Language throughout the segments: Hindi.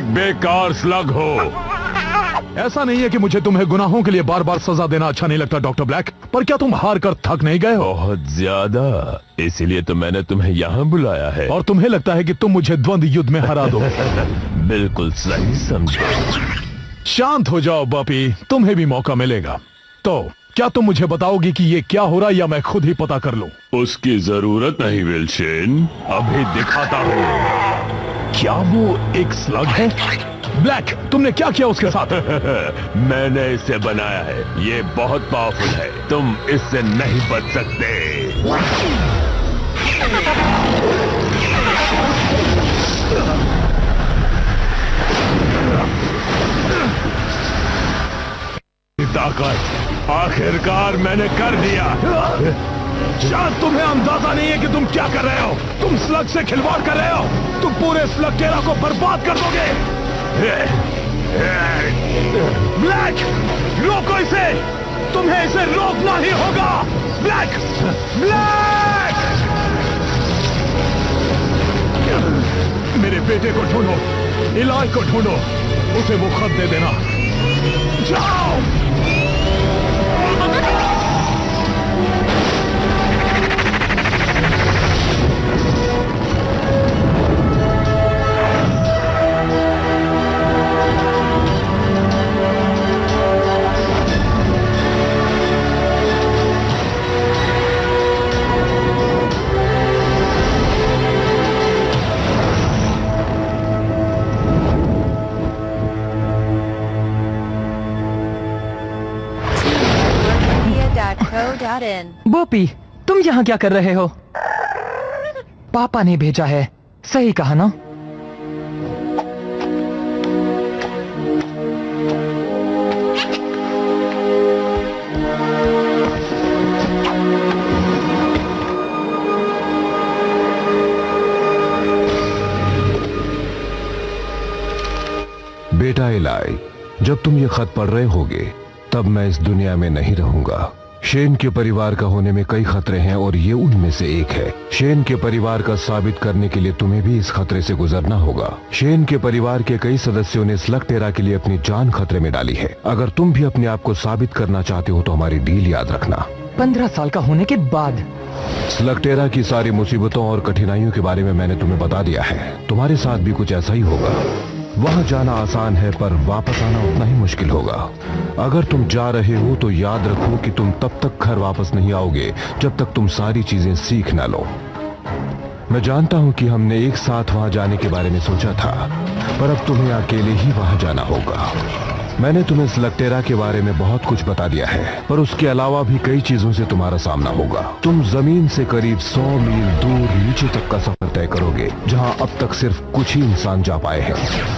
एक बेकार स्लग हो। ऐसा नहीं है कि मुझे तुम्हें गुनाहों के लिए बार बार सजा देना अच्छा नहीं लगता डॉक्टर ब्लैक, पर क्या तुम हार कर थक नहीं गए हो? बहुत ज्यादा, इसीलिए तो मैंने तुम्हें यहाँ बुलाया है। और तुम्हें लगता है कि तुम मुझे द्वंद्व युद्ध में हरा दो? बिल्कुल सही समझे। शांत हो जाओ बपी, तुम्हें भी मौका मिलेगा। तो क्या तुम मुझे बताओगी कि ये क्या हो रहा है या मैं खुद ही पता कर लूं? उसकी जरूरत नहीं विल्सन, अभी दिखाता हूँ। क्या वो एक स्लग है? ब्लैक, तुमने क्या किया उसके साथ? मैंने इसे बनाया है, ये बहुत पावरफुल है, तुम इससे नहीं बच सकते। ताकत आखिरकार मैंने कर दिया। शायद तुम्हें अंदाजा नहीं है कि तुम क्या कर रहे हो। तुम स्लग से खिलवाड़ कर रहे हो। तुम पूरे स्लग टेरा को बर्बाद कर दोगे। ब्लैक, रोको इसे। तुम्हें इसे रोकना ही होगा। ब्लैक, ब्लैक, मेरे बेटे को ढूंढो, इलाज को ढूंढो, उसे वो खत दे देना। जाओ। बोपी, तुम यहाँ क्या कर रहे हो? पापा ने भेजा है, सही कहा ना? बेटा इलाई, जब तुम ये खत पढ़ रहे होगे तब मैं इस दुनिया में नहीं रहूंगा। शेन के परिवार का होने में कई खतरे हैं और ये उनमें से एक है। शेन के परिवार का साबित करने के लिए तुम्हें भी इस खतरे से गुजरना होगा। शेन के परिवार के कई सदस्यों ने स्लग टेरा के लिए अपनी जान खतरे में डाली है। अगर तुम भी अपने आप को साबित करना चाहते हो तो हमारी डील याद रखना। 15 साल का होने के बाद स्लग टेरा की सारी मुसीबतों और कठिनाइयों के बारे में मैंने तुम्हें बता दिया है। तुम्हारे साथ भी कुछ ऐसा ही होगा। वहां जाना आसान है पर वापस आना उतना ही मुश्किल होगा। अगर तुम जा रहे हो तो याद रखो कि तुम तब तक घर वापस नहीं आओगे जब तक तुम सारी चीजें सीख ना लो। मैं जानता हूं कि हमने एक साथ वहां जाने के बारे में सोचा था, पर अब तुम्हें अकेले ही वहां जाना होगा। मैंने तुम्हें स्लग टेरा के बारे में बहुत कुछ बता दिया है, पर उसके अलावा भी कई चीजों से तुम्हारा सामना होगा। तुम जमीन से करीब 100 मील दूर नीचे तक का सफर तय करोगे, जहां अब तक सिर्फ कुछ ही इंसान जा पाए हैं।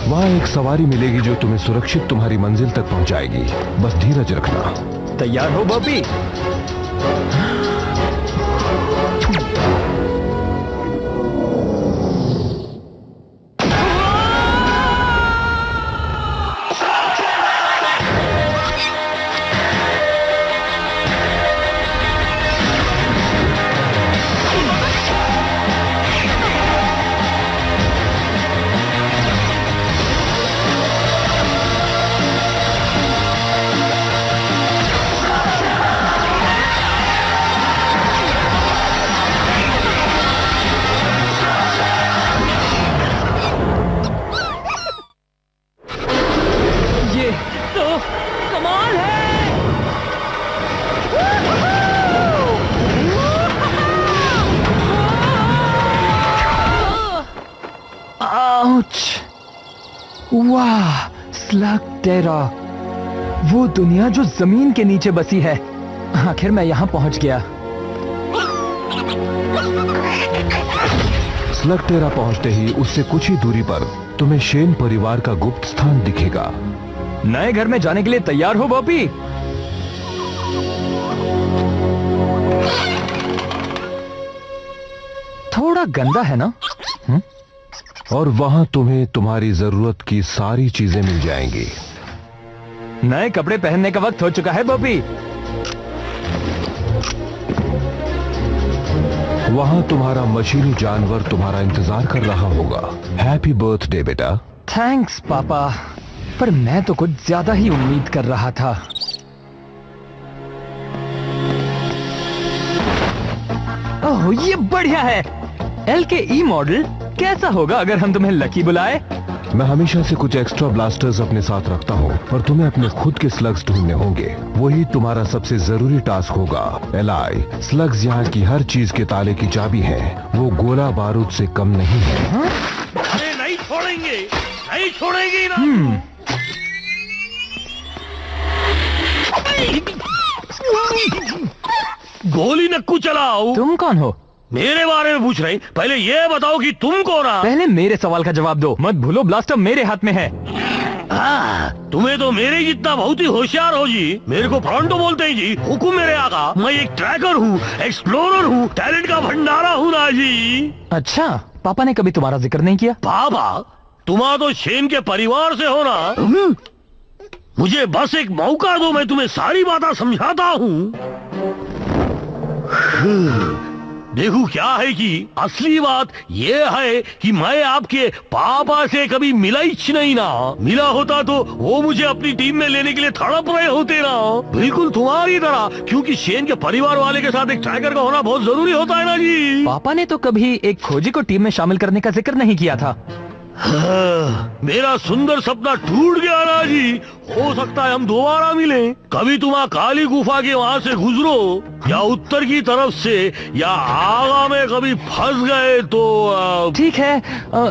वहां एक सवारी मिलेगी जो तुम्हें सुरक्षित तुम्हारी मंजिल तक पहुंचाएगी। बस धीरज रखना। तैयार हो बॉबी? वाह, स्लग टेरा, वो दुनिया जो जमीन के नीचे बसी है। आखिर मैं यहाँ पहुंच गया। स्लग टेरा पहुंचते ही उससे कुछ ही दूरी पर तुम्हें शेन परिवार का गुप्त स्थान दिखेगा। नए घर में जाने के लिए तैयार हो बॉबी? थोड़ा गंदा है ना? और वहां तुम्हें तुम्हारी जरूरत की सारी चीजें मिल जाएंगी। नए कपड़े पहनने का वक्त हो चुका है बॉबी। वहां तुम्हारा मशीनी जानवर तुम्हारा इंतजार कर रहा होगा। हैप्पी बर्थडे बेटा। थैंक्स पापा, पर मैं तो कुछ ज्यादा ही उम्मीद कर रहा था। ओह, ये बढ़िया है। LKE मॉडल कैसा होगा अगर हम तुम्हें लकी बुलाए? मैं हमेशा से कुछ एक्स्ट्रा ब्लास्टर्स अपने साथ रखता हूँ, और तुम्हें अपने खुद के स्लग्स ढूंढने होंगे। वही तुम्हारा सबसे जरूरी टास्क होगा। एलाई, स्लग्स यहाँ की हर चीज के ताले की चाबी है। वो गोला बारूद से कम नहीं है। अरे नहीं छोड़ेंगे, नहीं छोड़ेंगे ना। गोली नक्कू चलाओ। तुम कौन हो? मेरे बारे में पूछ रहे? पहले ये बताओ कि तुम कौन हो? पहले मेरे सवाल का जवाब दो। मत भूलो ब्लास्टर मेरे हाथ में है। तुम्हें तो मेरे जितना बहुत ही होशियार हो जी। मेरे को फ्रंटो बोलते हैं जी। हुकुम मेरे आका। मैं एक ट्रैकर हूँ, एक्सप्लोरर हूँ, टैलेंट का भंडारा हूँ ना जी। अच्छा, पापा ने कभी तुम्हारा जिक्र नहीं किया? पापा, तुम्हारा तो शेन के परिवार से हो ना। मुझे बस एक मौका दो, मैं तुम्हें सारी बातें समझाता हूँ। देखो क्या है कि असली बात ये है कि मैं आपके पापा से कभी मिला ही नहीं ना। मिला होता तो वो मुझे अपनी टीम में लेने के लिए तड़प रहे होते ना, बिल्कुल तुम्हारी तरह। क्योंकि शेन के परिवार वाले के साथ एक ट्रैकर का होना बहुत जरूरी होता है ना जी। पापा ने तो कभी एक खोजी को टीम में शामिल करने का जिक्र नहीं किया था। मेरा सुंदर सपना टूट गया ना जी। हो सकता है हम दोबारा मिलें। कभी तुम काली गुफा के वहाँ से गुजरो, या उत्तर की तरफ से, या आगा में कभी फंस गए तो ठीक है,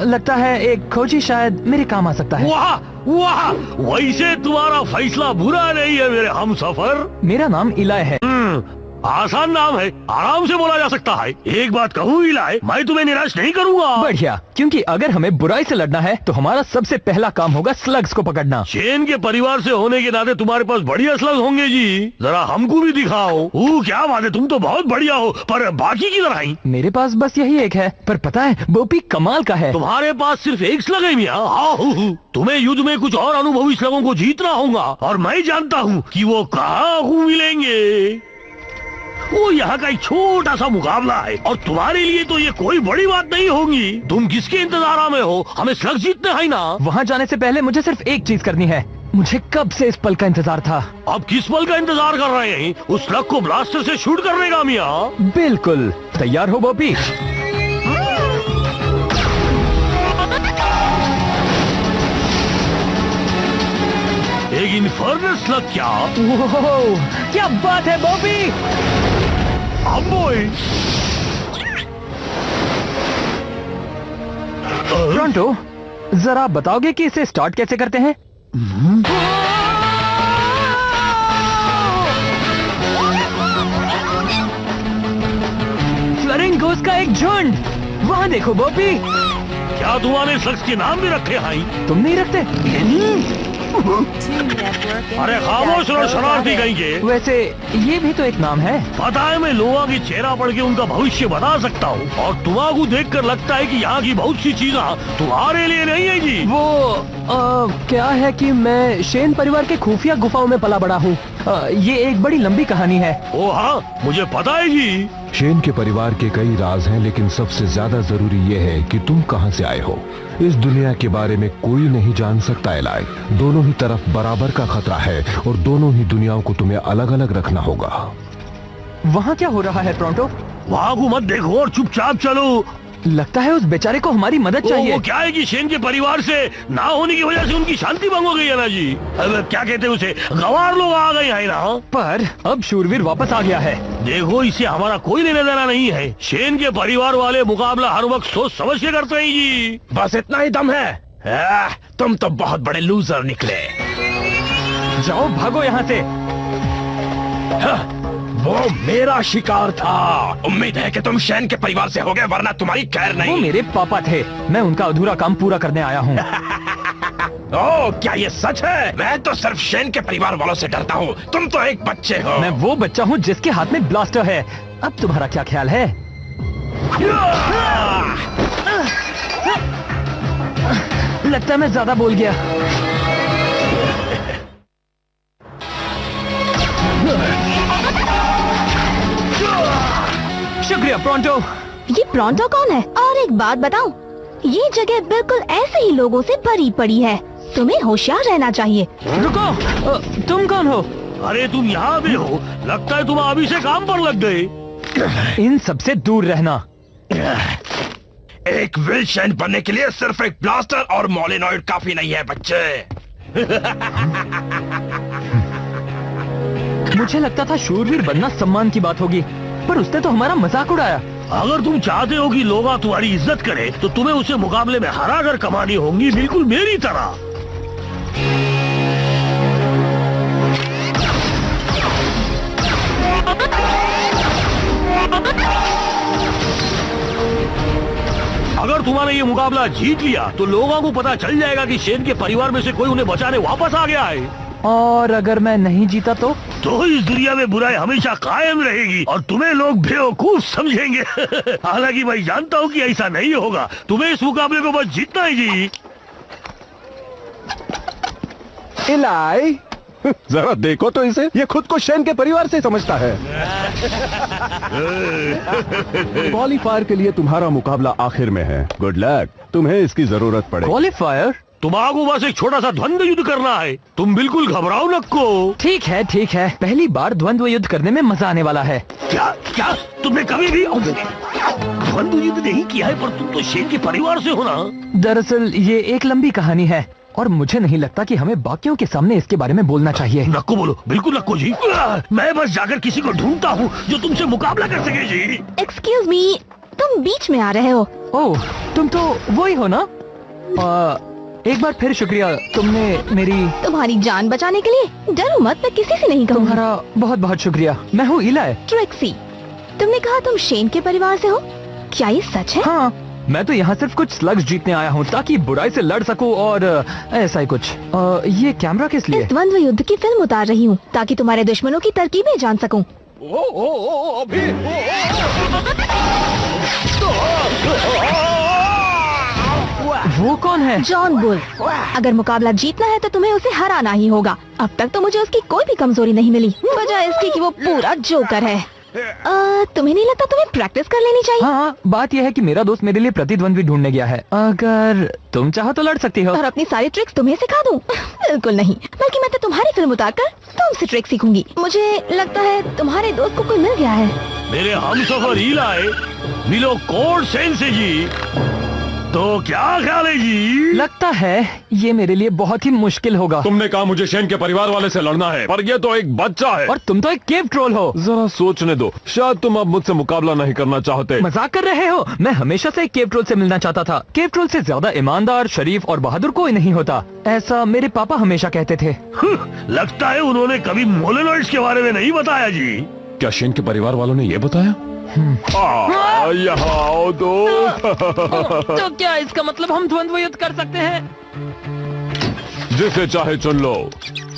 लगता है एक खोजी शायद मेरे काम आ सकता है। वाह वाह, वैसे तुम्हारा फैसला बुरा नहीं है मेरे हमसफर। मेरा नाम इलाय है। आसान नाम है, आराम से बोला जा सकता है। एक बात कहूँ इलाय, मैं तुम्हें निराश नहीं करूँगा। बढ़िया, क्योंकि अगर हमें बुराई से लड़ना है तो हमारा सबसे पहला काम होगा स्लग्स को पकड़ना। शेन के परिवार से होने के नाते तुम्हारे पास बढ़िया स्लग्स होंगे जी। जरा हमको भी दिखाओ। क्या बात है, तुम तो बहुत बढ़िया हो, पर बाकी किधर आई? मेरे पास बस यही एक है, पर पता है बोपी कमाल का है। तुम्हारे पास सिर्फ एक स्लग है मियाँ? तुम्हें युद्ध में कुछ और अनुभवी स्लगों को जीतना होगा, और मैं जानता हूँ कि वो कहाँ मिलेंगे। वो यहाँ का एक छोटा सा मुकाबला है, और तुम्हारे लिए तो ये कोई बड़ी बात नहीं होगी। तुम किसके इंतजार में हो? हमें स्लग जीतने है ना। वहाँ जाने से पहले मुझे सिर्फ एक चीज करनी है। मुझे कब से इस पल का इंतजार था। अब किस पल का इंतजार कर रहे हैं? उस स्लग को ब्लास्टर से शूट करने का मियाँ। बिल्कुल, तैयार हो बोपी? एक इन्फर्नल स्लग क्या? ओह, क्या बात है बोपी! टोरंटो, जरा बताओगे कि इसे स्टार्ट कैसे करते हैं? फ्लरिंगोस का एक झुंड। वहाँ देखो बोपी। क्या तुम्हारे शख्स के नाम भी रखे हैं? तुम नहीं रखते? अरे खामोश रहो शरारती कहीं के। वैसे ये भी तो एक नाम है। पता है, मैं लोगों की चेहरा पढ़ के उनका भविष्य बता सकता हूँ, और तुम्हारा देखकर लगता है कि यहाँ की बहुत सी चीजें तुम्हारे लिए नहीं है जी। वो क्या है कि मैं शेन परिवार के खुफिया गुफाओं में पला बड़ा हूँ। ये एक बड़ी लंबी कहानी है। ओ हाँ, मुझे पता है जी। शेन के परिवार के कई राज हैं, लेकिन सबसे ज्यादा जरूरी ये है कि तुम कहां से आए हो। इस दुनिया के बारे में कोई नहीं जान सकता एलाई। दोनों ही तरफ बराबर का खतरा है, और दोनों ही दुनियाओं को तुम्हें अलग अलग रखना होगा। वहाँ क्या हो रहा है टोरंटो? वहाँ को मत देखो और चुपचाप चलो। लगता है उस बेचारे को हमारी मदद चाहिए। वो क्या है कि शेन के परिवार से ना होने की वजह से उनकी शांति भंग हो गई है ना जी। अब क्या कहते हैं उसे, गवार लोग आ गए हैं ना। पर अब शूरवीर वापस आ गया है। देखो, इसे हमारा कोई लेना देना नहीं है। शेन के परिवार वाले मुकाबला हर वक्त सोच समझ के करते हैं जी। बस इतना ही दम है? तुम तो बहुत बड़े लूजर निकले। जाओ, भागो यहाँ से। वो मेरा शिकार था। उम्मीद है कि तुम शेन के परिवार से होगे, वरना तुम्हारी खैर नहीं। वो मेरे पापा थे, मैं उनका अधूरा काम पूरा करने आया हूँ। ओह, क्या ये सच है? मैं तो सिर्फ शेन के परिवार वालों से डरता हूँ। तुम तो एक बच्चे हो। मैं वो बच्चा हूँ जिसके हाथ में ब्लास्टर है। अब तुम्हारा क्या ख्याल है? लगता है मैं ज्यादा बोल गया। शुक्रिया प्रोंटो। ये प्रोंटो कौन है? और एक बात बताऊं, ये जगह बिल्कुल ऐसे ही लोगों से भरी पड़ी है। तुम्हें होशियार रहना चाहिए। रुको, तुम कौन हो? अरे तुम यहाँ भी हो? लगता है तुम अभी से काम पर लग गए। इन सबसे दूर रहना। एक विल्शन बनने के लिए सिर्फ एक ब्लास्टर और मोलिनॉइड काफी नहीं है बच्चे। मुझे लगता था शूरवीर बनना सम्मान की बात होगी, पर उसने तो हमारा मजाक उड़ाया। अगर तुम चाहते हो कि लोग तुम्हारी इज्जत करें, तो तुम्हें उसे मुकाबले में हरा कर कमानी होंगी, बिल्कुल मेरी तरह। अगर तुम्हारा ये मुकाबला जीत लिया तो लोगों को पता चल जाएगा कि शेन के परिवार में से कोई उन्हें बचाने वापस आ गया है। और अगर मैं नहीं जीता तो इस दुनिया में बुराई हमेशा कायम रहेगी और तुम्हें लोग बेवकूफ समझेंगे। हालांकि मैं जानता हूँ कि ऐसा नहीं होगा। तुम्हें इस मुकाबले को बस जीतना ही जी। इलाई, जरा देखो तो इसे, ये खुद को शेन के परिवार से समझता है। क्वालीफायर के लिए तुम्हारा मुकाबला आखिर में है। गुड लक, तुम्हें इसकी जरूरत पड़े। क्वालीफायर? तुम्हारा बस एक छोटा सा द्वंद्व युद्ध करना है। तुम बिल्कुल घबराओ नको। ठीक है ठीक है, पहली बार द्वंद्व युद्ध करने में मजा आने वाला है। क्या क्या तुमने कभी भी द्वंद्व युद्ध नहीं किया है? पर तुम तो शेन के परिवार से हो ना। दरअसल ये एक लंबी कहानी है और मुझे नहीं लगता कि हमें बाकियों के सामने इसके बारे में बोलना चाहिए। नको बोलो, बिल्कुल नको जी। मैं बस जाकर किसी को ढूंढता हूँ जो तुमसे मुकाबला कर सके जी। एक्सक्यूज मी, तुम बीच में आ रहे हो। ओह, तुम तो वही हो ना? एक बार फिर शुक्रिया, तुमने मेरी तुम्हारी जान बचाने के लिए। डरो मत, मैं किसी से नहीं कहूँगा। तुम्हारा बहुत बहुत शुक्रिया। मैं हूँ इलाई। ट्रेक्सी, तुमने कहा तुम शेन के परिवार से हो, क्या ये सच है? हाँ, मैं तो यहाँ सिर्फ कुछ स्लग्स जीतने आया हूँ ताकि बुराई से लड़ सकूँ और ऐसा ही कुछ। ये कैमरा किस लिए? इस द्वंद्व युद्ध की फिल्म उतार रही हूँ ताकि तुम्हारे दुश्मनों की तरकीबें जान सकूँ। वो कौन है? John bull. अगर मुकाबला जीतना है तो तुम्हें उसे हराना ही होगा। अब तक तो मुझे उसकी कोई भी कमजोरी नहीं मिली, बजाय इसकी कि वो पूरा जोकर है। तुम्हें नहीं लगता तुम्हें प्रैक्टिस कर लेनी चाहिए? हाँ, बात यह है कि मेरा दोस्त मेरे लिए प्रतिद्वंद्वी ढूंढने गया है। अगर तुम चाहो तो लड़ सकती हो। और अपनी सारी ट्रिक्स तुम्हें सिखा दूं? बिल्कुल नहीं, बल्कि मैं तो तुम्हारी फिल्म उतारकर तुमसे ट्रिक सीखूंगी। मुझे लगता है तुम्हारे दोस्त को कोई मिल गया है। मेरे हमसफर इलाई मिलो कोड सेन से जी। तो क्या ख्याल है जी? लगता है ये मेरे लिए बहुत ही मुश्किल होगा। तुमने कहा मुझे शेन के परिवार वाले से लड़ना है, पर ये तो एक बच्चा है। और तुम तो एक केव ट्रोल हो। जरा सोचने दो, शायद तुम अब मुझसे मुकाबला नहीं करना चाहते। मजाक कर रहे हो? मैं हमेशा से एक केव ट्रोल से मिलना चाहता था। केव ट्रोल से ज्यादा ईमानदार, शरीफ और बहादुर कोई नहीं होता, ऐसा मेरे पापा हमेशा कहते थे। लगता है उन्होंने कभी मोलेनॉइड्स के बारे में नहीं बताया जी। क्या शेन के परिवार वालों ने ये बताया? यहाँ आओ दोस्त। तो क्या इसका मतलब हम द्वंद्व युद्ध कर सकते हैं? जिसे चाहे चुन लो।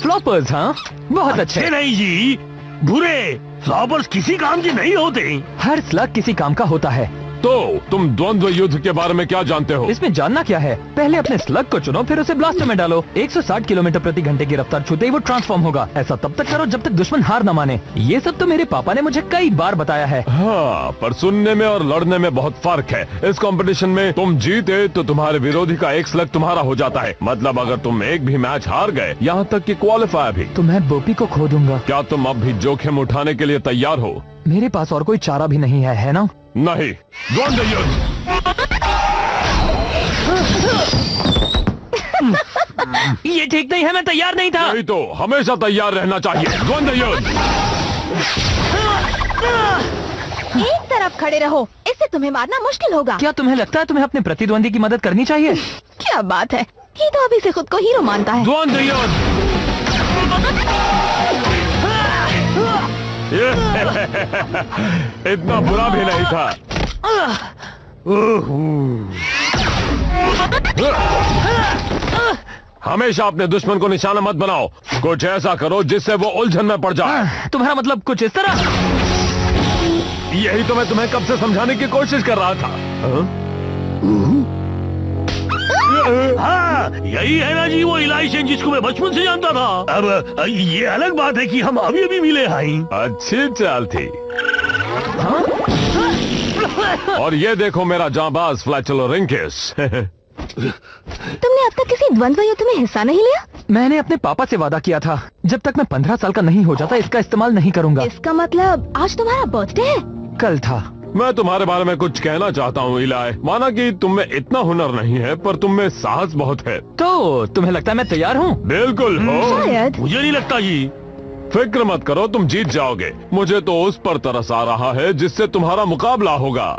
फ्लॉपर्स? हाँ, बहुत अच्छे। नहीं जी, बुरे फ्लॉपर्स किसी काम के नहीं होते। हर स्लग किसी काम का होता है। तो तुम द्वंद्व युद्ध के बारे में क्या जानते हो? इसमें जानना क्या है? पहले अपने स्लग को चुनो, फिर उसे ब्लास्टर में डालो। 160 किलोमीटर प्रति घंटे की रफ्तार छूते ही वो ट्रांसफॉर्म होगा। ऐसा तब तक करो जब तक दुश्मन हार न माने। ये सब तो मेरे पापा ने मुझे कई बार बताया है। हाँ, पर सुनने में और लड़ने में बहुत फर्क है। इस कंपटीशन में तुम जीते तो तुम्हारे विरोधी का एक स्लग तुम्हारा हो जाता है। मतलब अगर तुम एक भी मैच हार गए, यहाँ तक कि क्वालिफायर भी, तो मैं बोपी को खो दूंगा। क्या तुम अब भी जोखिम उठाने के लिए तैयार हो? मेरे पास और कोई चारा भी नहीं है ना? नहीं। द्वंद्व युद्ध। ये ठीक नहीं है, मैं तैयार नहीं था। नहीं तो हमेशा तैयार रहना चाहिए। द्वंद्व युद्ध। एक तरफ खड़े रहो, इससे तुम्हें मारना मुश्किल होगा। क्या तुम्हें लगता है तुम्हें अपने प्रतिद्वंदी की मदद करनी चाहिए? क्या बात है, ये तो अभी से खुद को हीरो मानता है। द्वंद्व युद्ध। इतना बुरा भी नहीं था। हमेशा अपने दुश्मन को निशाना मत बनाओ। कुछ ऐसा करो जिससे वो उलझन में पड़ जाए। तुम्हारा मतलब कुछ इस तरह? यही तो मैं तुम्हें कब से समझाने की कोशिश कर रहा था। हाँ, यही है ना जी वो इलाई शेन जिसको मैं बचपन से जानता था। अब ये अलग बात है कि हम अभी अभी मिले हैं। अच्छी चाल थी। और ये देखो मेरा जांबाज फ्लैचलोरिंकस। तुमने अब तक किसी द्वंद्व युद्ध में हिस्सा नहीं लिया? मैंने अपने पापा से वादा किया था, जब तक मैं 15 साल का नहीं हो जाता इसका इस्तेमाल नहीं करूंगा। इसका मतलब आज तुम्हारा बर्थडे है? कल था। मैं तुम्हारे बारे में कुछ कहना चाहता हूँ इलाय। माना कि तुम में इतना हुनर नहीं है, पर तुम में साहस बहुत है। तो तुम्हें लगता है मैं तैयार हूँ? बिल्कुल हो। शायद। मुझे नहीं लगता जी। फिक्र मत करो, तुम जीत जाओगे। मुझे तो उस पर तरस आ रहा है जिससे तुम्हारा मुकाबला होगा।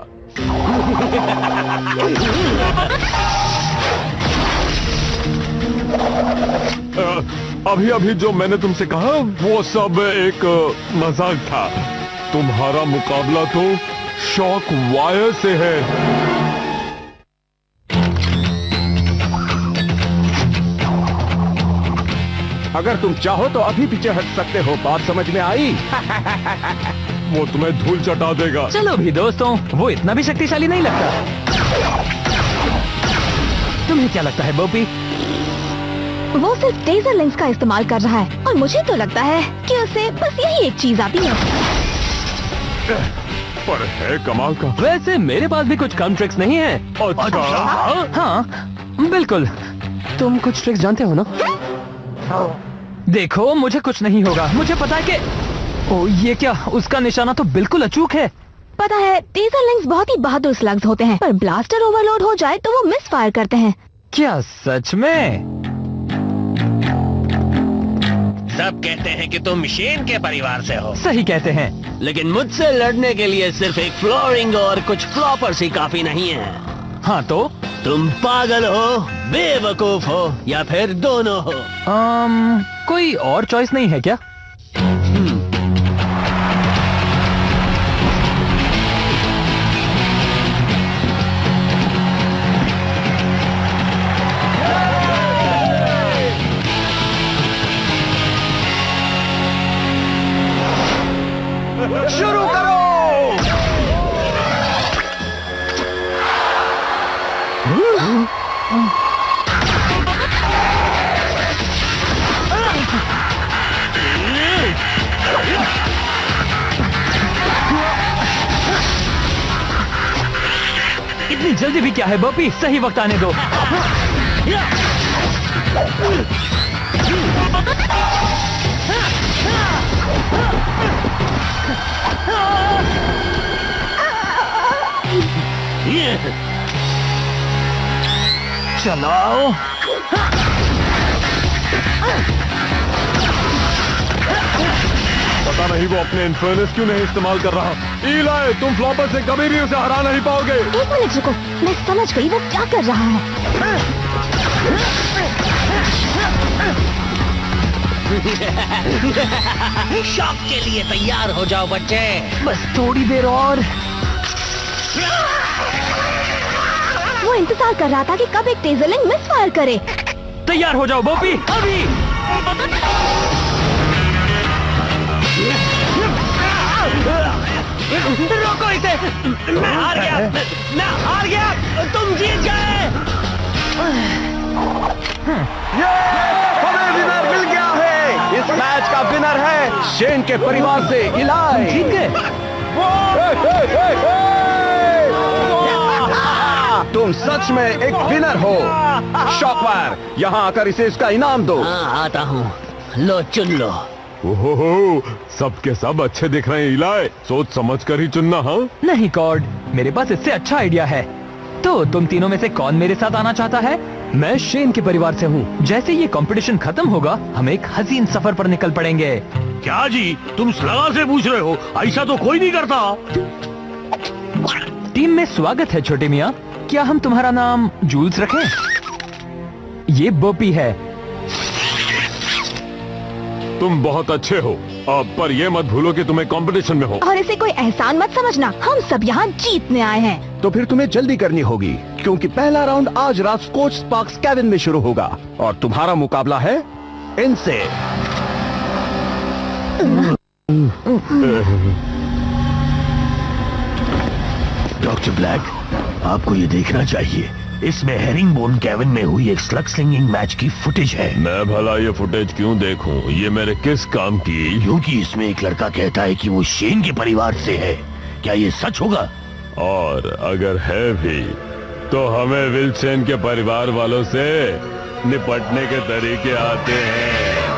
अभी अभी जो मैंने तुमसे कहा वो सब एक मजाक था। तुम्हारा मुकाबला तो शॉक वायर से है। अगर तुम चाहो तो अभी पीछे हट सकते हो। बात समझ में आई? वो तुम्हें धूल चटा देगा। चलो भी दोस्तों, वो इतना भी शक्तिशाली नहीं लगता। तुम्हें क्या लगता है बोपी? वो सिर्फ टेजर लिंक्स का इस्तेमाल कर रहा है और मुझे तो लगता है कि उसे बस यही एक चीज आती है। पर है कमाल का। वैसे मेरे पास भी कुछ कम ट्रिक्स नहीं है। अच्छा। हाँ बिल्कुल। तुम कुछ ट्रिक्स जानते हो ना? देखो मुझे कुछ नहीं होगा। मुझे पता है कि ओ ये क्या, उसका निशाना तो बिल्कुल अचूक है। पता है टेजर लिंक्स बहुत ही बहादुर स्लग्स होते हैं, पर ब्लास्टर ओवरलोड हो जाए तो वो मिस फायर करते हैं। क्या सच में? सब कहते हैं कि तुम शेन के परिवार से हो, सही कहते हैं। लेकिन मुझसे लड़ने के लिए सिर्फ एक फ्लोरिंग और कुछ फ्लॉपर्स ही काफी नहीं है। हाँ तो तुम पागल हो, बेवकूफ हो या फिर दोनों हो? कोई और चॉइस नहीं है क्या? शुरू करो। इतनी जल्दी भी क्या है बॉपी? सही वक्त आने दो। चलाओ। पता नहीं वो अपने इन्फर्नस क्यों नहीं इस्तेमाल कर रहा। इलाय, तुम फ्लॉपर से कभी भी उसे हरा नहीं पाओगे। एक मिनट रुको, मैं समझ गई वो क्या कर रहा है। शॉक के लिए तैयार हो जाओ बच्चे। बस थोड़ी देर और। वो इंतजार कर रहा था कि कब एक टेजर लिंक मिस फायर करे। तैयार हो जाओ बॉपी, अभी। रोको इसे। मैं हार गया, मैं हार गया। तुम जीत गए। हमें विनर मिल गया है। इस मैच का विनर है शेन के परिवार से इलाय। जीत गए। तुम सच में एक विनर हो। शॉकवायर, यहाँ आकर इसे इसका इनाम दो। हाँ आता हूँ, लो चुन लो। ओहो, सबके सब अच्छे दिख रहे हैं इलाय। सोच समझ कर ही चुनना। हाँ नहीं कॉर्ड, मेरे पास इससे अच्छा आइडिया है। तो तुम तीनों में से कौन मेरे साथ आना चाहता है? मैं शेन के परिवार से हूँ। जैसे ये कंपटीशन खत्म होगा, हम एक हसीन सफर पर निकल पड़ेंगे। क्या जी, तुम सलाह से पूछ रहे हो? ऐसा तो कोई नहीं करता। टीम में स्वागत है छोटे मियाँ। क्या हम तुम्हारा नाम जूल्स रखें? ये बोपी है। तुम बहुत अच्छे हो। अब पर ये मत भूलो कि तुम्हें कंपटीशन में हो। और इसे कोई एहसान मत समझना, हम सब यहाँ जीतने आए हैं। तो फिर तुम्हें जल्दी करनी होगी, क्योंकि पहला राउंड आज रात स्कॉच स्पार्क्स कैबिन में शुरू होगा और तुम्हारा मुकाबला है इनसे। डॉक्टर ब्लैक, आपको ये देखना चाहिए। इसमें हेरिंगबोन कैबिन में हुई एक स्लग स्लिंगिंग मैच की फुटेज है। मैं भला ये फुटेज क्यों देखूं? ये मेरे किस काम की? क्योंकि इसमें एक लड़का कहता है कि वो शेन के परिवार से है। क्या ये सच होगा? और अगर है भी तो हमें विल्सन के परिवार वालों से निपटने के तरीके आते हैं।